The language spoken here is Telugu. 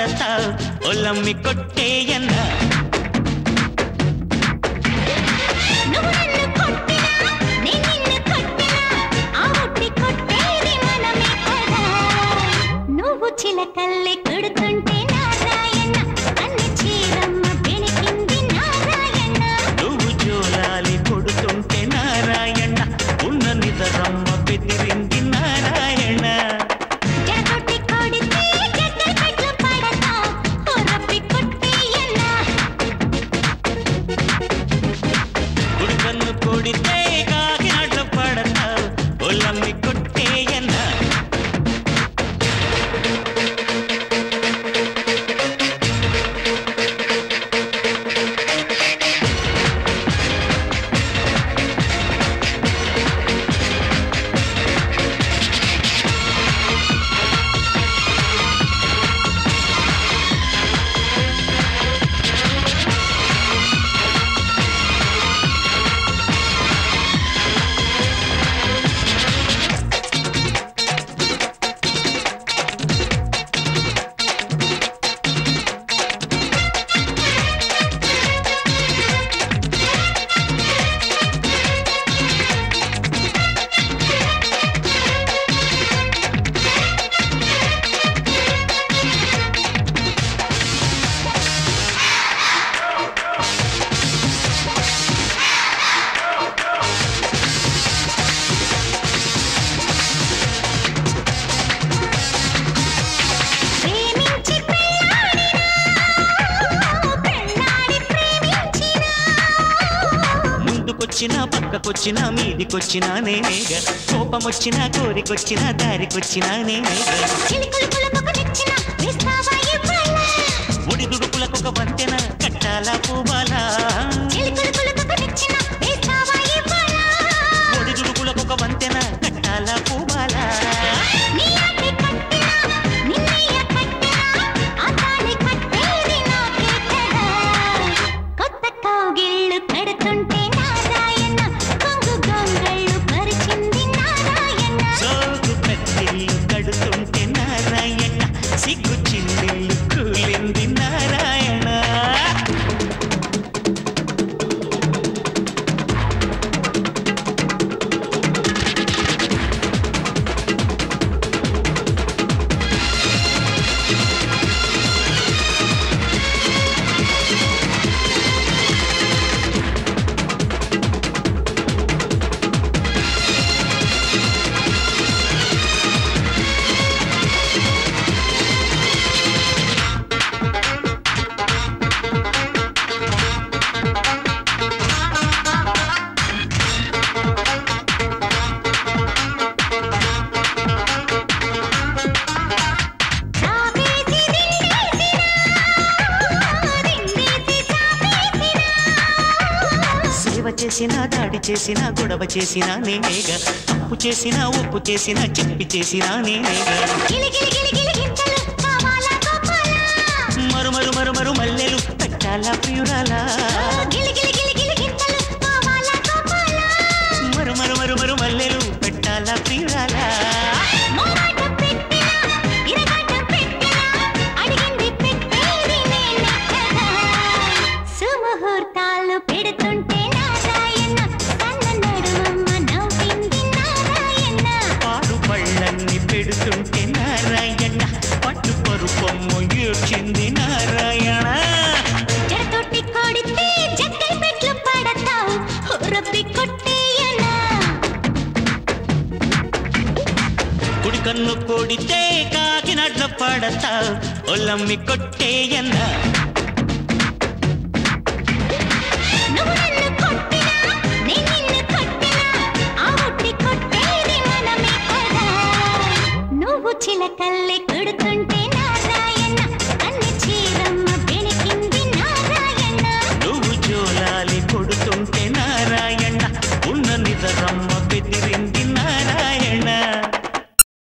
పడతావు ఒల్లమ్మి కొట్టేయన్నా చిలకల్లే కొడుతుంటే నారాయణ అన్ని చీరమ్మ బెణికింది నారాయణ నువ్వు జోలాలి కొడుతుంటే నారాయణ ఉన్న నిదరమ్మ బెదిరింది నారాయణ జడగొట్టి కొడితే జగ్గై పెట్లు పడతా రప్పి కొట్టేయన్నా కుడి కన్ను కొడితే కాకినాడలో పడతా ఒల్లమ్మి కొట్టేయన్నా పక్కకొచ్చినా మీదికొచ్చినా నేనేగా కోపమొచ్చినా కోరికొచ్చినా దారికొచ్చినా నేనేగా ఒడిదుడుకులకొక వంతెన కట్టాలా పూబాలా ఒడిదుడుకులకొక వంతెన కట్టాలా పూబాలా కొత్త కౌగిళ్ళు కడుతుంటే కడుతుంటే నారాయణ సిగ్గు చిందిల్లు కూలింది నారాయణ చేసినా దాడి చేసినా గొడవ చేసినా నేనేగా తప్పు చేసినా ఒప్పు చేసినా చెప్పి చేసినా నేనేగా మరు మరు మరు మరు మల్లెలు పెట్టాలా ప్రియురాలా మరు మరు మరు మరు మల్లెలు పెట్టాలా ప్రియురాలా సుముహూర్తాలు పెడుతుంటే నారాయణ కన్న నడుమమ్మ నవ్వింది నారాయణ పాడు పళ్ళన్ని పెడుతుంటే నారాయణ పట్టు పరుపమ్మ ఏడ్చింది నారాయణ జడతోటి కొడితే జగ్గై పెట్లు పడతావు రప్పి కొట్టేయనా కుడి కన్ను కొడితే కాకినాడలో పడతావు ఒల్లమ్మి కొట్టేయన్నా చిలకల్లే కొడుతుంటే